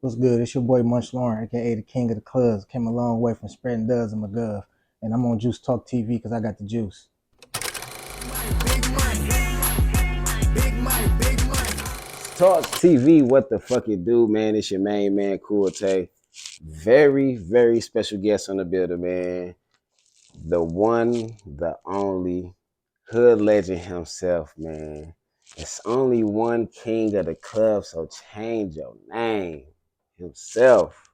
What's good? It's your boy Munch Lauren, aka the king of the clubs. Came a long way from spreading dubs and McGuff. And I'm on Juice Talk TV because I got the juice. Big money, big money, big money. Talk TV, what the fuck it do, man? It's your main man, Cool Tay. Very, very special guest on the building, man. The one, the only hood legend himself, man. It's only one king of the club, so change your name. Himself.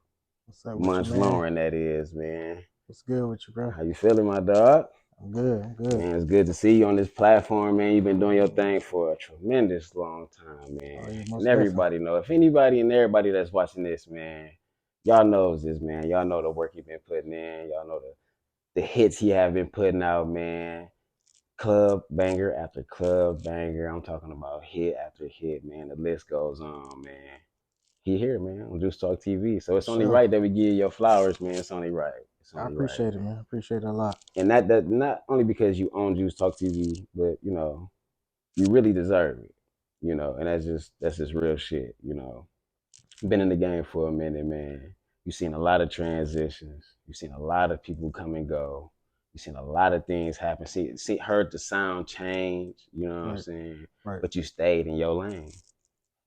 What's up with you, Munch man? Lauren, that is, man. What's good with you, bro? How you feeling, my dog? I'm good. I'm good. Man, it's good to see you on this platform, man. You've been doing your thing for a tremendous long time, man. Oh, yeah, most And everybody know. If anybody and everybody that's watching this, man, y'all knows this, man. Y'all know the work he been putting in. Y'all know the hits he have been putting out, man. Club banger after club banger. I'm talking about hit after hit, man. The list goes on, man. He here, man, on Juice Talk TV. So it's For only sure. right that we give you your flowers, man. It's only right. It's I only right. appreciate it, man. I appreciate it a lot. And that not only because you own Juice Talk TV, but you really deserve it, and that's just real shit, Been in the game for a minute, man. You've seen a lot of transitions. You've seen a lot of people come and go. You've seen a lot of things happen. Heard the sound change, you know what I'm saying? Right. But you stayed in your lane.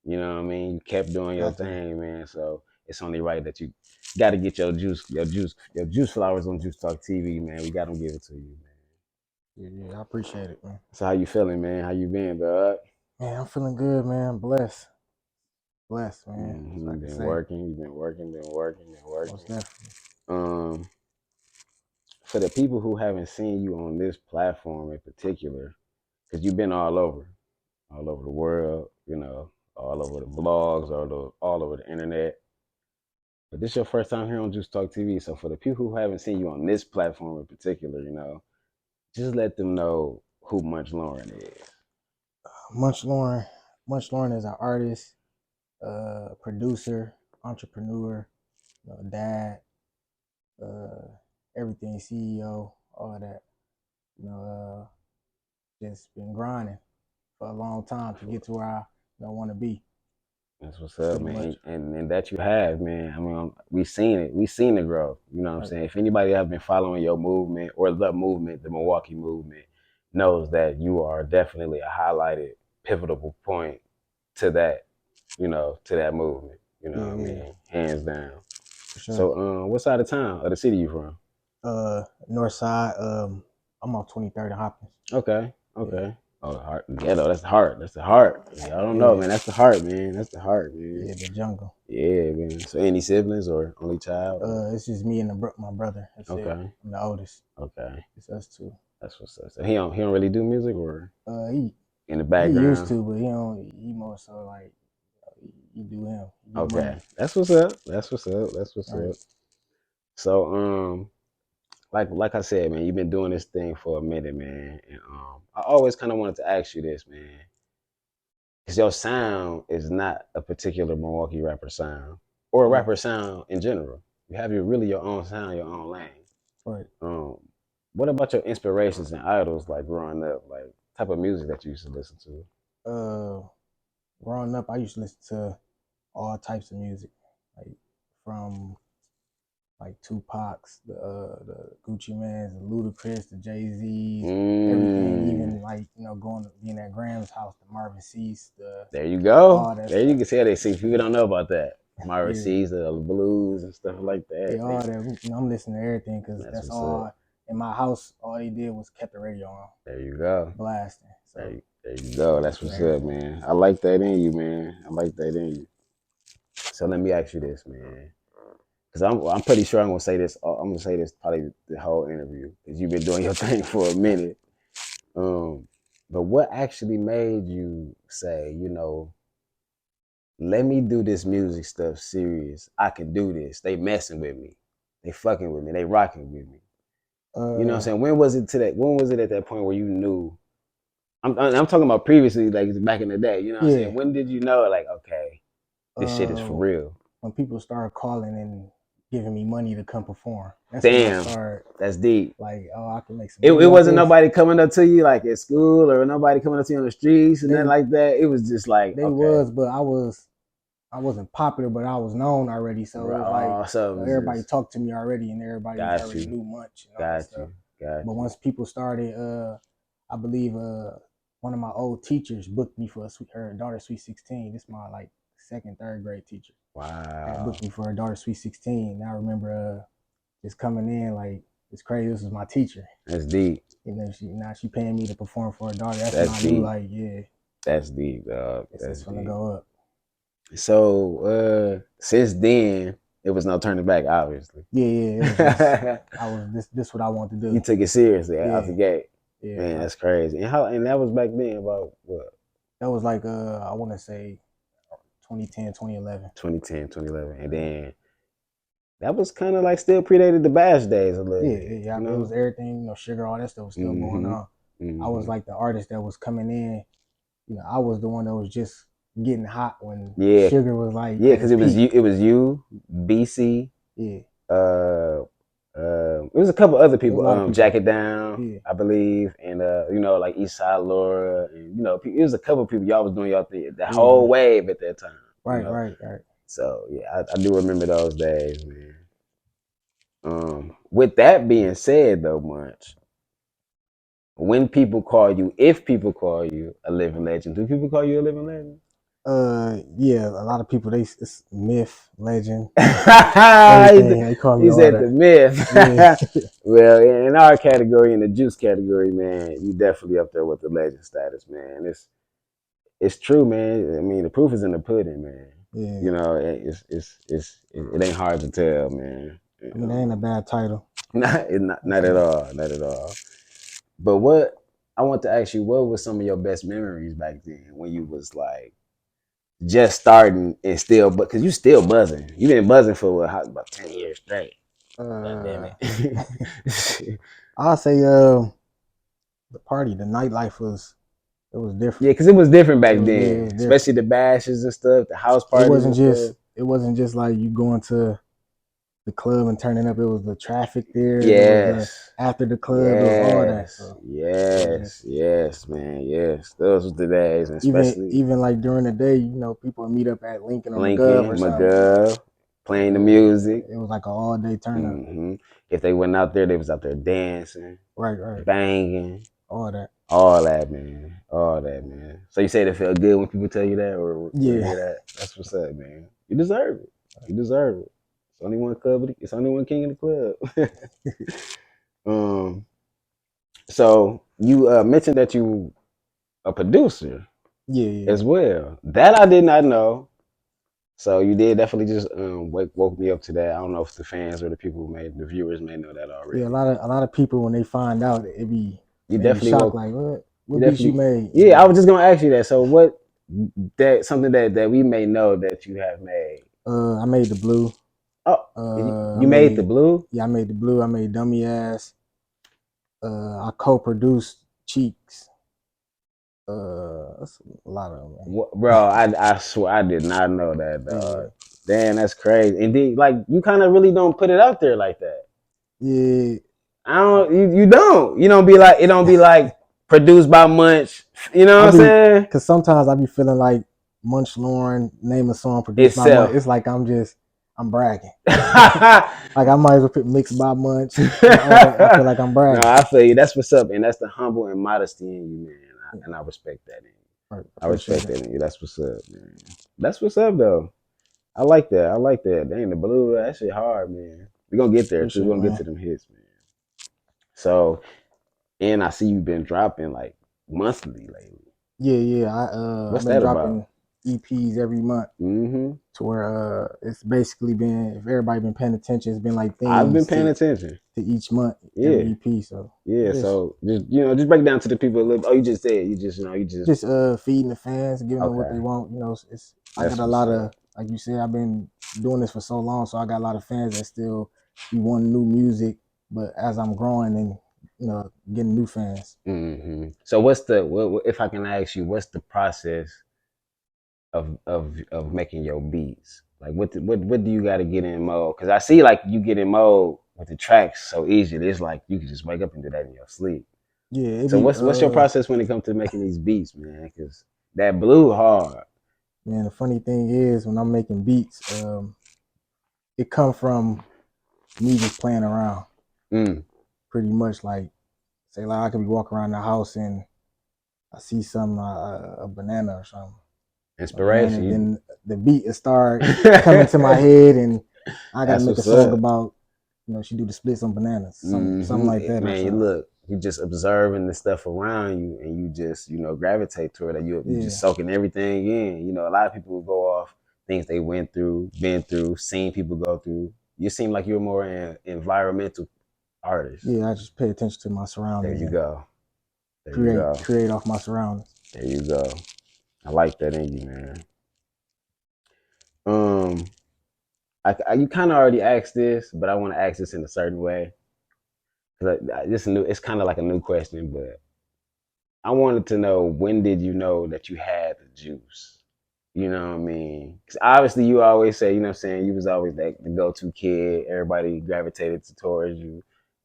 You know what I mean? You kept doing your Got to. thing, man. So it's only right that you got to get your juice flowers on Juice Talk TV, man. We got to give it to you, man. Yeah, I appreciate it, man. So how you feeling, man? How you been, dog? Man, I'm feeling good, man. Blessed, man. Mm-hmm. You've Been working, been working. Most definitely. Um, for the people who haven't seen you on this platform in particular, because you've been all over the world, all over the blogs, all over the internet. But this is your first time here on Juice Talk TV. So for the people who haven't seen you on this platform in particular, just let them know who Munch Lauren is. Munch Lauren. Munch Lauren is an artist, producer, entrepreneur, dad, everything, CEO, all that. Just been grinding for a long time to get to where I want to be. That's what's up, man. And that you have, man. I mean, we seen it. We seen the growth. You know what I'm saying? If anybody has been following your movement or the movement, the Milwaukee movement, knows that you are definitely a highlighted, pivotal point to that, to that movement. You know what I mean? Hands down. Sure. So, what side of town or the city you from? North side. I'm off 23rd and Hopkins. Okay. Yeah. Oh, the heart, ghetto. That's the heart. That's the heart. I don't know, man. That's the heart, man. That's the heart, man. Yeah, the jungle. Yeah, man. So, any siblings or only child? It's just me and my brother. That's okay. It. I'm the oldest. Okay. It's us two. That's what's up. So he don't really do music, or he in the background. He used to, but he don't. He more so like you do him. Okay. Money. That's what's up. That's what's up. So like I said, man, you've been doing this thing for a minute, man, and I always kind of wanted to ask you this, man, because your sound is not a particular Milwaukee rapper sound or a rapper sound in general. You have your own sound, your own lane. Right. What about your inspirations and idols, like growing up, like type of music that you used to listen to? Growing up, I used to listen to all types of music, like from like Tupac's, the Gucci Mane's, the Ludacris, the Jay-Z's, everything. Even like going to being at Graham's house, the Marvin Cease. There you go. There you can see how they see. People don't know about that. Marvin Cease, the blues and stuff like that. Yeah, all that. I'm listening to everything because that's all. In my house, all they did was kept the radio on. There you go. Blasting. So there you go. That's what's up, man. I like that in you, man. I like that in you. So let me ask you this, man. Because I'm pretty sure I'm gonna say this. I'm gonna say this probably the whole interview because you've been doing your thing for a minute. But what actually made you say, let me do this music stuff serious? I can do this. They messing with me. They fucking with me. They rocking with me. You know what I'm saying? When was it at that point where you knew? I'm talking about previously, like back in the day. You know what I'm saying? When did you know, like, okay, this shit is for real? When people started calling and giving me money to come perform. Damn, that's deep. Like, I can make some. It wasn't nobody coming up to you like at school or nobody coming up to you on the streets and nothing like that. It was just like they was, but I was I wasn't popular, but I was known already. So it was like so everybody talked to me already, and everybody already knew Munch and all that stuff. But once people started, I believe one of my old teachers booked me for her daughter's Sweet 16. This is my like second, third grade teacher. Wow. Booked me for her daughter's Sweet 16. And I remember just coming in like, it's crazy. This is my teacher. That's deep. You know, she paying me to perform for her daughter. That's when I knew, like, yeah. That's deep, dog. That's gonna go up. So since then, it was no turning back, obviously. Yeah. It was just, this what I wanted to do. You took it seriously out the gate. Yeah, man, that's crazy. And that was back then about what? That was like I want to say 2010, 2011. 2010, 2011. And then that was kind of like still predated the Bash days a little bit. Yeah. It was everything, you know, Sugar, all that stuff was still going on. I was like the artist that was coming in. You know, I was the one that was just getting hot when Sugar was like, because it was you, BC, it was a couple other people, Jack It Down, I believe, and you know, like Eastside Laura, and you know, it was a couple people. Y'all was doing y'all thing, the whole wave at that time. Right, you know? right. So yeah, I do remember those days, man. With that being said, though, Munch, when people call you, if people call you a living legend, do people call you a living legend? Yeah, a lot of people it's myth, legend. They call me. He said the myth. Yeah. Well, in our category, in the juice category, man, you definitely up there with the legend status, man. It's true, man. I mean, the proof is in the pudding, man. Yeah. You know, it ain't hard to tell, man. I mean, it ain't a bad title. Not at all, not at all. But what I want to ask you, what was some of your best memories back then when you was like just starting and still, but because you still buzzing. You've been buzzing for about 10 years straight. God damn it. I'll say the party, the nightlife was different. Yeah, because it was different back then, especially the bashes and stuff, the house parties. It wasn't just like you going to the club and turning up. It was the traffic there. Yes. After the club, it was all that. So Yes, man. Yes. Those were the days. And especially even like during the day, you know, people would meet up at Lincoln or McGuff, playing the music. It was like an all day turn up. Mm-hmm. If they went out there, they was out there dancing. Right. Banging. All that, man. All that, man. So you say it felt good when people tell you that, or hear that? That's what's up, man. You deserve it. It's only one club. It's only one king in the club. So you mentioned that you a producer, as well. That I did not know. So you did definitely just woke me up to that. I don't know if the fans or the viewers may know that already. Yeah, a lot of people when they find out, it be definitely shocked, like what beats you made. Yeah, I was just gonna ask you that. So something that we may know that you have made. I made the Blue. Oh, you made the Blue? Yeah, I made the Blue. I made Dummy Ass. I co-produced Cheeks. That's a lot of them. Bro, I swear I did not know that, dog. Damn, that's crazy. And then, like, you kind of really don't put it out there like that. Yeah. You don't. You don't be like, it don't be like produced by Munch. You know what I'm saying? Because sometimes I be feeling like Munch Lauren name a song produced by Munch. It's like I'm bragging. Like I might as well put mixed by Munch. I feel like I'm bragging. No, I feel you. That's what's up, and that's the humble and modesty in you, man. And I respect that in you. Right, I respect that in you. That's what's up, man. That's what's up, though. I like that. Dang, the Blue, that shit hard, man. We're gonna get there too. We're gonna get to them hits, man. So, and I see you've been dropping like monthly lately. Yeah. What's I've been that dropping about? EPs every month. Mm-hmm. To where it's basically been, if everybody been paying attention, it's been like themes. I've been paying attention to each month. Every EP. So so just break down to the people a little. Oh, you just said you just feeding the fans, giving them what they want. You know, I got a lot of, like you said, I've been doing this for so long, so I got a lot of fans that still be wanting new music. But as I'm growing and getting new fans. Mm-hmm. So if I can ask you, what's the process of making your beats? Like what do you got to get in mode? Because I see like you get in mode with the tracks so easily. It's like you can just wake up and do that in your sleep. Yeah. So what's your process when it comes to making these beats, man? Because that Blue hard. Man, the funny thing is when I'm making beats, it come from me just playing around. Pretty much like, say like I could be walking around the house and I see something, a banana or something. Inspiration. And then the beat will start coming to my head, and I gotta make a song about, she do the splits on bananas, something like that. Man, you look, you just observing the stuff around you, and you just, gravitate toward it. You just soaking everything in. A lot of people will go off things they went through, been through, seen people go through. You seem like you're more an environmental artist. Yeah, I just pay attention to my surroundings. There you go. Create off my surroundings. There you go. I like that in you, man. You kind of already asked this, but I want to ask this in a certain way. It's kind of like a new question, but I wanted to know, when did you know that you had the juice? You know what I mean? Because obviously you always say, you know what I'm saying, you was always like the go-to kid. Everybody gravitated towards you.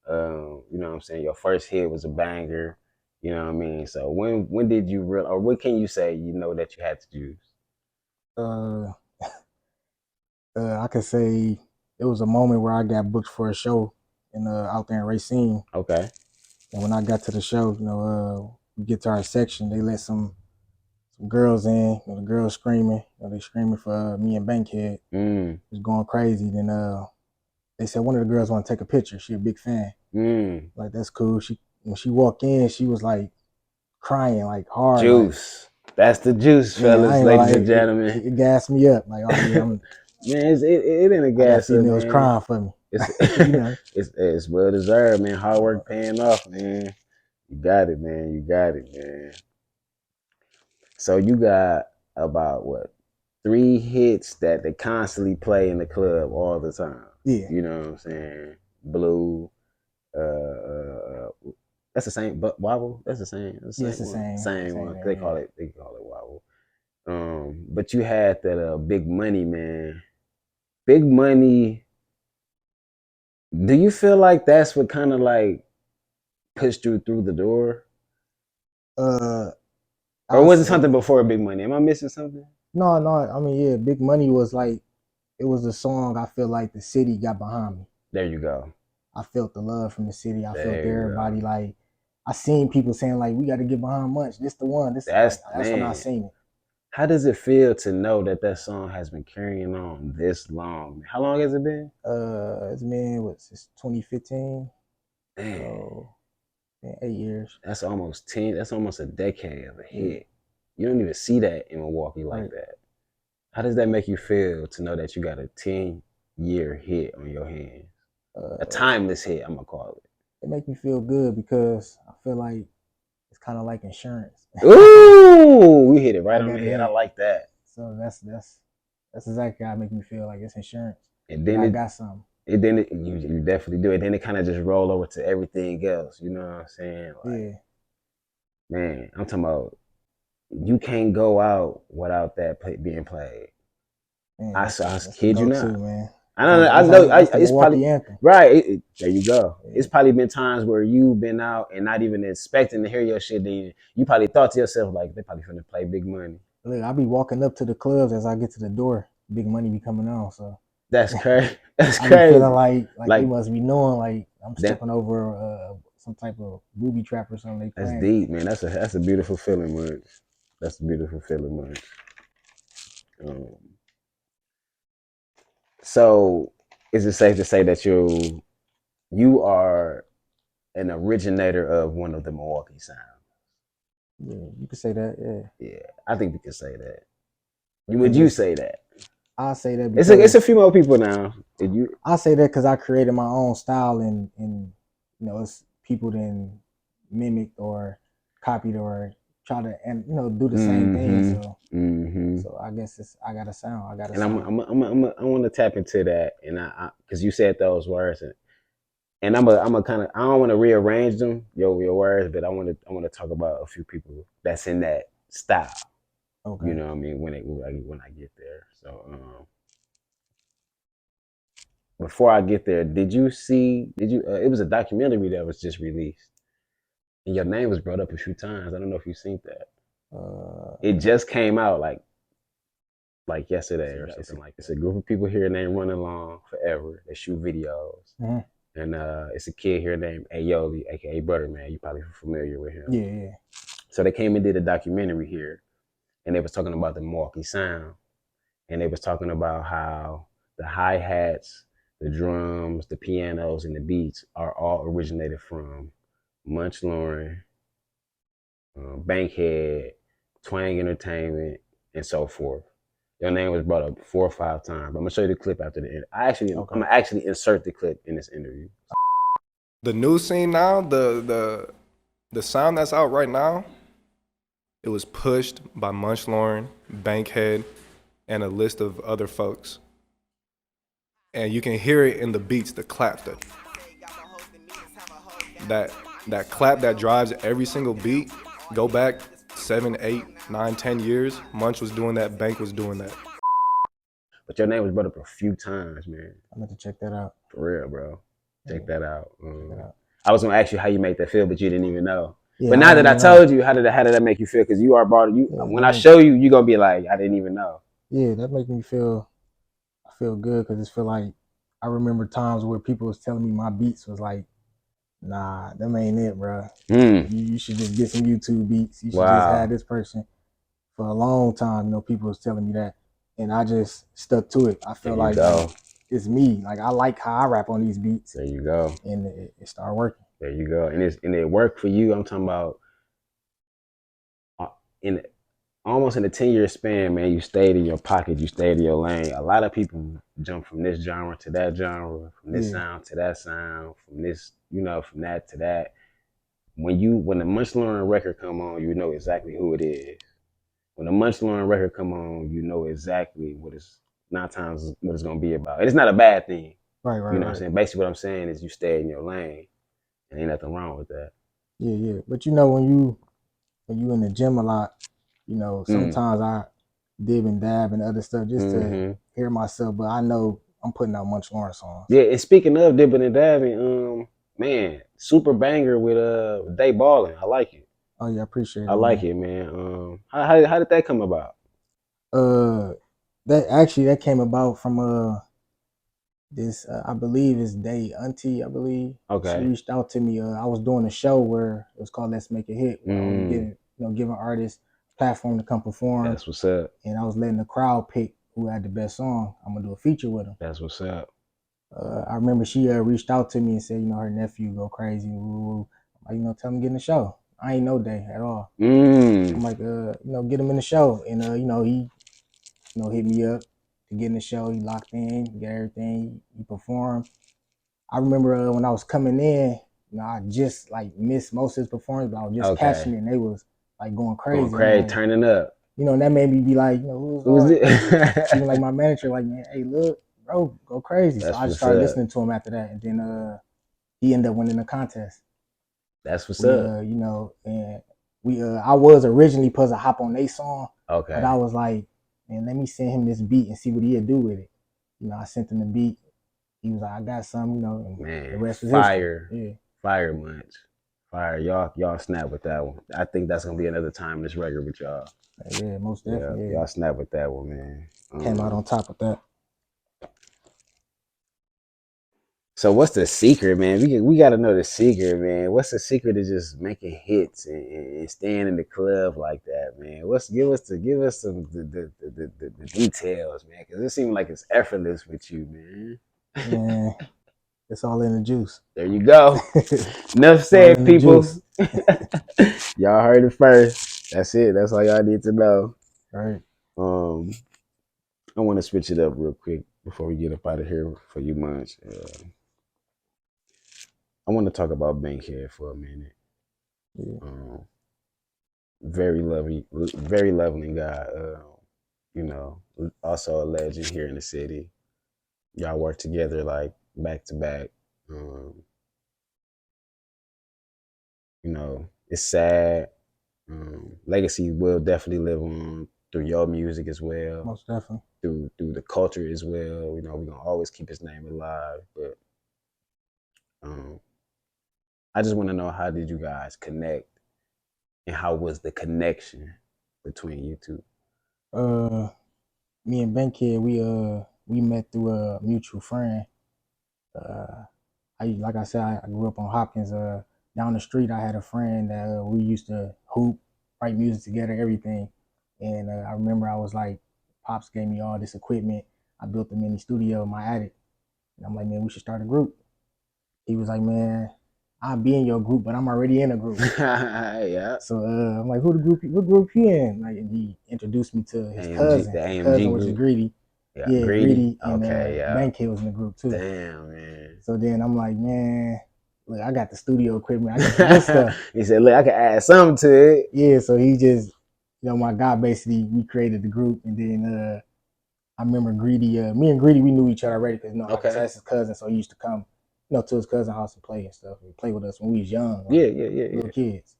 You know what I'm saying? Your first hit was a banger. You know what I mean? So when did you or what can you say that you had the juice? I could say it was a moment where I got booked for a show out there in Racine. Okay. And when I got to the show, we get to our section, they let some girls in. The girls screaming. They screaming for me and Bankhead. It was going crazy. Then they said one of the girls want to take a picture. She a big fan. Like, that's cool. When she walked in, she was like crying like hard. Juice. Like, that's the juice, fellas, ladies and gentlemen. It gassed me up. Like, oh yeah, man, it ain't a gas up, man. Females crying for me. It's well deserved, man. Hard work paying off, man. You got it, man. You got it, man. So you got about 3 hits that they constantly play in the club all the time. Yeah. You know what I'm saying? Blue. That's the same, but Wobble. That's the same. That's the same one. They call it Wobble. But you had that Big Money, man. Big Money. Do you feel like that's what kind of like pushed you through the door? Or was it something before Big Money? Am I missing something? No. I mean, yeah, Big Money was like, it was a song I feel like the city got behind me. There you go. I felt the love from the city. I felt everybody like, I seen people saying like, we got to get behind Munch. This the one. That's when I seen it. How does it feel to know that song has been carrying on this long? How long has it been? It's been since 2015. Man. So 8 years. That's almost 10. That's almost a decade of a hit. You don't even see that in Milwaukee like that. How does that make you feel to know that you got a 10-year hit on your hands? A timeless hit, I'm gonna call it. It make me feel good because I feel like it's kind of like insurance. Ooh, we hit it right on the head. I like that. So that's exactly how it make me feel, like it's insurance. And then I got something. You definitely do it. Then it kind of just roll over to everything else. You know what I'm saying? Like, yeah. Man, I'm talking about, you can't go out without that being played. Man, I kid you not. Man. I know. It's probably anthem. Right. There you go. Yeah. It's probably been times where you've been out and not even expecting to hear your shit. Then you probably thought to yourself, like, they probably finna play Big Money. Look, I be walking up to the clubs as I get to the door. Big Money be coming on. So that's crazy. That's I crazy. Be feeling like they must be knowing like I'm stepping over some type of booby trap or something. That's deep, man. That's a beautiful feeling, Munch. That's a beautiful feeling, Munch. So, is it safe to say that you are an originator of one of the Milwaukee sounds? Yeah, you could say that. Yeah. Yeah, I think we could say that. Would you say that? I say that. It's a few more people now. I say that because I created my own style, and it's people then mimicked or copied or try to do the same thing. So so I guess I got a sound. I want to tap into that, and I because you said those words, and I'm a kind of, I don't want to rearrange them your words, but I want to talk about a few people that's in that style. Okay. You know what I mean, when I get there. So before I get there, did you it was a documentary that was just released, and your name was brought up a few times. I don't know if you've seen that. It just came out like like yesterday or something like that. It's a group of people here named Running Long Forever. They shoot videos. Mm-hmm. And it's a kid here named Ayoli, aka Butterman. You probably familiar with him. Yeah. So they came and did a documentary here, and they was talking about the Milwaukee sound, and they was talking about how the hi-hats, the drums, the pianos, and the beats are all originated from Munch Lauren, Bankhead, Twang Entertainment, and so forth. Your name was brought up 4 or 5 times. I'm gonna show you the clip after the end. I'm gonna actually insert the clip in this interview. The new scene now, the sound that's out right now, it was pushed by Munch Lauren, Bankhead, and a list of other folks. And you can hear it in the beats, the clap, that clap that drives every single beat. Go back 7, 8, 9, 10 years. Munch was doing that, Bank was doing that. But your name was brought up a few times, man. I'm going to check that out. For real, bro. Check that out. I was gonna ask you how you made that feel, but you didn't even know. Yeah, but now that I told you, how did that make you feel? Because you are brought you. Yeah, when I show you, you're gonna be like, I didn't even know. Yeah, that makes me feel. I feel good because it feel like I remember times where people was telling me my beats was like, nah, them ain't it, bro. You should just get some YouTube beats. You should just have this person. For a long time, people was telling me that, and I just stuck to it. I feel like it's me. Like I like how I rap on these beats. There you go. And it started working. There you go. And it worked for you. I'm talking about almost in a 10-year span, man. You stayed in your pocket. You stayed in your lane. A lot of people jump from this genre to that genre, from this sound to that sound, from this, from that to that. When the Munch Lauren record come on, you know exactly who it is. When the Munch Lauren record come on, you know exactly what it's 9 times what it's gonna be about. And it's not a bad thing. Right. You know what I'm saying? Basically what I'm saying is you stay in your lane. And ain't nothing wrong with that. Yeah. But when you in the gym a lot, sometimes I dib and dab and other stuff just to hear myself. But I know I'm putting out Munch Lauren songs. Yeah, and speaking of dibbing and dabbing, man, super banger with Dai Ballin. I like it. Oh yeah, I appreciate it. I like it, man. How did that come about? That came about from this I believe is Day Auntie, I believe. Okay. She reached out to me. I was doing a show where it was called Let's Make a Hit, where I was giving artists a platform to come perform. That's what's up. And I was letting the crowd pick who had the best song. I'm gonna do a feature with them. That's what's up. I remember she reached out to me and said, her nephew go crazy. Woo. I'm like, tell him to get in the show. I ain't know Day at all. I'm like, get him in the show. And he hit me up to get in the show. He locked in, get everything. He performed. I remember when I was coming in, I just like missed most of his performance, but I was just catching it, and they was like going crazy. Like, turning up. And that made me be like, who's it? Even like my manager, like, man, hey, look, bro, go crazy. So I just started listening to him after that, and then he ended up winning the contest. That's what's up. And I was originally supposed to hop on their song. Okay. But I was like, man, let me send him this beat and see what he'll do with it. I sent him the beat. He was like, I got some, and man, the rest was fire. History. Yeah. Fire Munch. Fire. Y'all snap with that one. I think that's gonna be another time in this record with y'all. Yeah, most definitely. Y'all snap with that one, man. Came out on top of that. So what's the secret, man? We got to know the secret, man. What's the secret to just making hits and staying in the club like that, man? Give us some the details, man, because it seems like it's effortless with you, man. Man, it's all in the juice. There you go. Enough said, people. Y'all heard it first. That's it. That's all y'all need to know. Right. I want to switch it up real quick before we get up out of here for you, Munch. I want to talk about Bankhead for a minute. Yeah. Very loving guy. Also a legend here in the city. Y'all work together like back to back. It's sad. Legacy will definitely live on through your music as well. Most definitely. Through the culture as well. We're gonna always keep his name alive. But I just want to know, how did you guys connect, and how was the connection between you two? me and Bankhead, we met through a mutual friend. Like I said, I grew up on Hopkins. Down the street, I had a friend that we used to hoop, write music together, everything. And I remember I was like, Pops gave me all this equipment. I built a mini studio in my attic, and I'm like, man, we should start a group. He was like, man, I'll be in your group, but I'm already in a group. Yeah. So I'm like, what group you in? Like, and he introduced me to his AMG, cousin, the his AMG cousin, which is group. Greedy. Yeah, Yeah, Greedy. and Okay, yeah. Bankhead was in the group too. Damn, man. So then I'm like, man, look, I got the studio equipment, I got the good stuff. He said, look, I can add something to it. Yeah, so he just, my guy basically, we created the group, and then I remember Greedy, me and Greedy, we knew each other already because, like I said, that's his cousin, so he used to come, to his cousin's house and play and stuff, and play with us when we was young, like, little kids.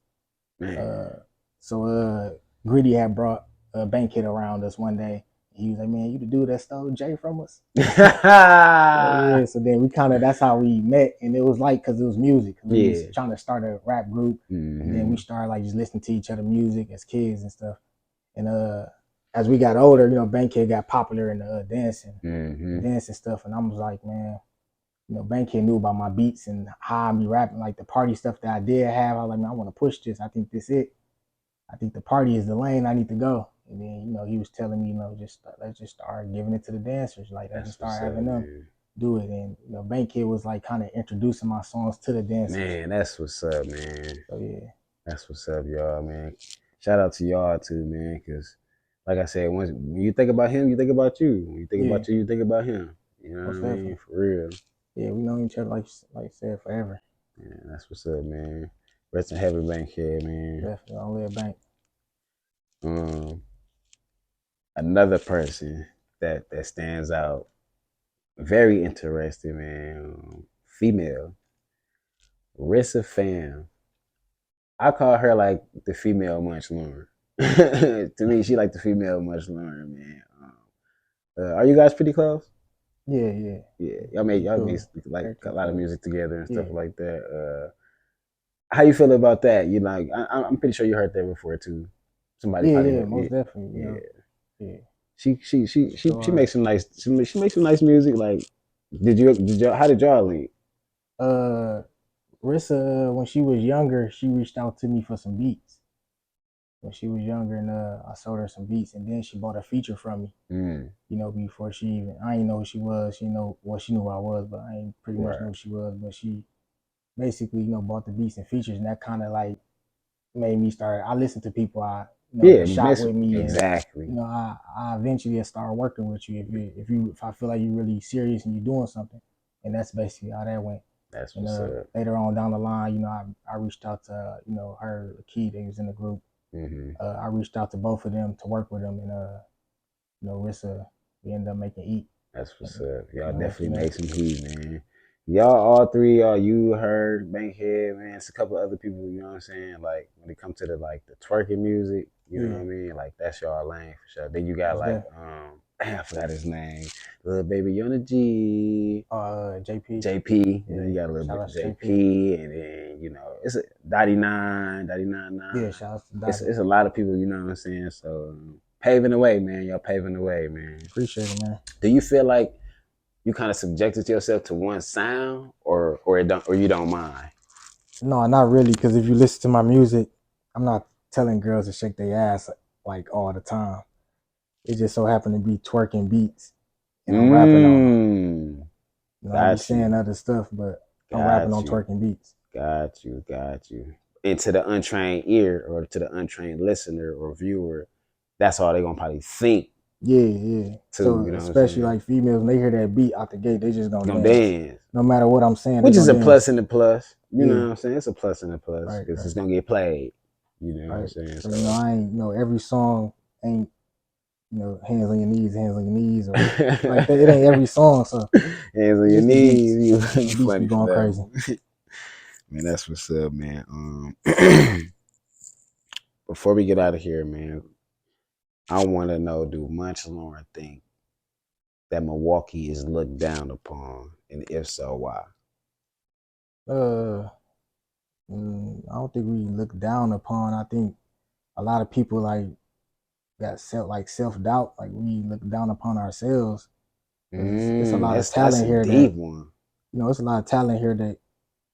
So Greedy had brought Bankhead around us one day. He was like, man, you the dude that stole Jay from us? Yeah, so then that's how we met. And it was like, because it was music. We was trying to start a rap group. And then we started like just listening to each other music as kids and stuff. And as we got older, Bankhead got popular in the dancing stuff. And I was like, man, Bankhead knew about my beats and how I be rapping, like the party stuff that I did have. I was like, man, I want to push this. I think this it. I think the party is the lane I need to go. And then, he was telling me, let's just start giving it to the dancers. Like, let's just start having them do it. And, Bankhead was like kind of introducing my songs to the dancers. Man, that's what's up, man. So, yeah. That's what's up, y'all, man. Shout out to y'all, too, man, because, like I said, when you think about him, you think about you. When you think about you, you think about him. You know what I mean? For real. Yeah, we know each other, like I said, forever. Yeah, that's what's up, man. Rest in heaven, Bankhead, man. Definitely, I'll live Bank. Another person that stands out, very interesting, man. Female, Rissa Fam. I call her like the female Munch Lauren. To me, she like the female Munch Lauren, man. Are you guys pretty close? Yeah. Y'all make like a lot of music together and stuff like that. How you feel about that? You like? I'm pretty sure you heard that before too. Somebody most definitely. Yeah. She makes some nice she makes some nice music. Like, how did y'all link? Rissa, when she was younger, she reached out to me for some beats. When she was younger, and I sold her some beats, and then she bought a feature from me. Before she even, I didn't know who she was. She knew who I was, but I ain't pretty much know who she was. But she basically, bought the beats and features, and that kind of like made me start. I listened to people shot with me. Exactly. And, I eventually start working with you if I feel like you're really serious and you're doing something, and that's basically how that went. That's what's up. Later on down the line, I reached out to her, Lakeyah, they was in the group. I reached out to both of them to work with them, and Rissa, we ended up making Eat. That's what's up. Y'all definitely make some heat, man. Y'all, all three, you heard Bankhead, man. It's a couple other people, you know what I'm saying? Like, when it comes to the twerking music, you know what I mean? Like, that's y'all lane for sure. Then you got I forgot his name. Little Baby on the G. JP. JP. You got a little bit of JP, and then, it's a Dottie 9. Yeah, shout out to Dottie. It's a lot of people, you know what I'm saying? So, paving the way, man. Y'all paving the way, man. Appreciate it, man. Do you feel like you kind of subjected yourself to one sound, or you don't mind? No, not really. Because if you listen to my music, I'm not telling girls to shake their ass like all the time. It just so happened to be twerking beats, and I'm rapping on them. I'm saying other stuff, but I'm rapping on twerking beats. Got you. And to the untrained ear, or to the untrained listener or viewer, that's all they're gonna probably think. Yeah. So especially like females, when they hear that beat out the gate, they just gonna dance. No matter what I'm saying. Which is a plus and a plus. You know what I'm saying? It's a plus and a plus. Because it's gonna get played. You know what I'm saying? So I ain't every song ain't hands on your knees or like that. It ain't every song, so hands on your knees, you funny going crazy. Man, that's what's up, man. Before we get out of here, man, I want to know, do Munch Lauren think that Milwaukee is looked down upon, and if so, why? I don't think we look down upon. I think a lot of people like got self-doubt, like we look down upon ourselves. It's a lot of That's talent a here deep that, one. it's a lot of talent here that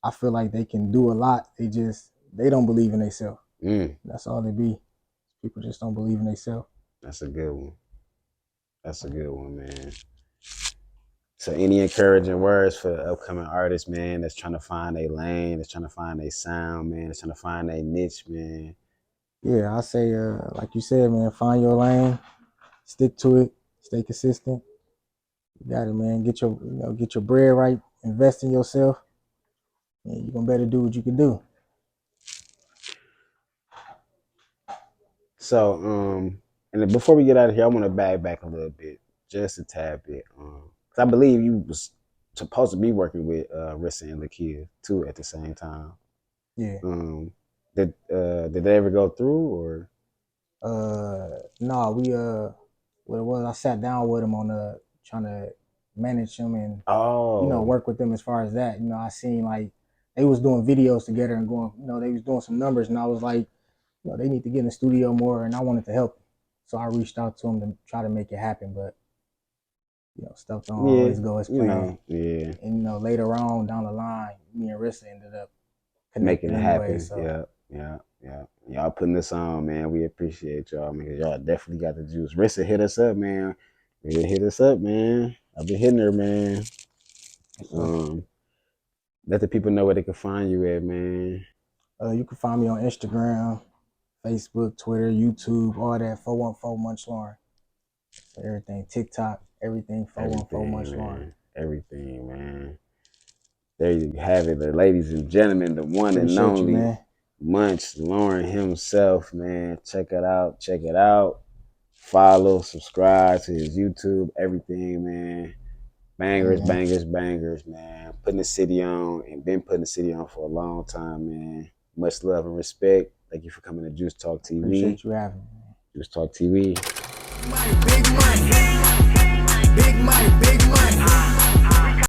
I feel like they can do a lot. They don't believe in themselves. That's all they be. People just don't believe in themselves. That's a good one. That's a good one, man. So any encouraging words for upcoming artists, man, that's trying to find their lane, that's trying to find their sound, man, that's trying to find their niche, man. Yeah, I say, like you said, man, find your lane, stick to it, stay consistent. You got it, man. Get your bread right, invest in yourself, and you're gonna better do what you can do. So, and then before we get out of here, I want to back a little bit, just a tad bit, because I believe you was supposed to be working with Rissa and Lakeyah too at the same time. Yeah. Did they ever go through or? No, what it was, I sat down with them on trying to manage them and work with them as far as that. I seen like they was doing videos together and going, they was doing some numbers, and I was like, they need to get in the studio more, and I wanted to help them. So I reached out to them to try to make it happen, but stuff don't always go as planned. And later on down the line, me and Rissa ended up connecting making it anyway. happen. So. Yeah. Y'all putting this on, man. We appreciate y'all, man. Y'all definitely got the juice. Rissa hit us up, man. Rissa hit us up, man. I've been hitting her, man. Let the people know where they can find you at, man. You can find me on Instagram, Facebook, Twitter, YouTube, all that. 414 Munch Lauren. So everything, TikTok, everything. 414 Munch Lauren. Everything, man. There you have it, ladies and gentlemen. The one and only Munch Lauren himself, man. Check it out. Follow, subscribe to his YouTube, everything, man. Bangers, man. Putting the city on and been putting the city on for a long time, man. Much love and respect. Thank you for coming to Juice Talk TV. Appreciate you having me. Juice Talk TV. Big money, big money.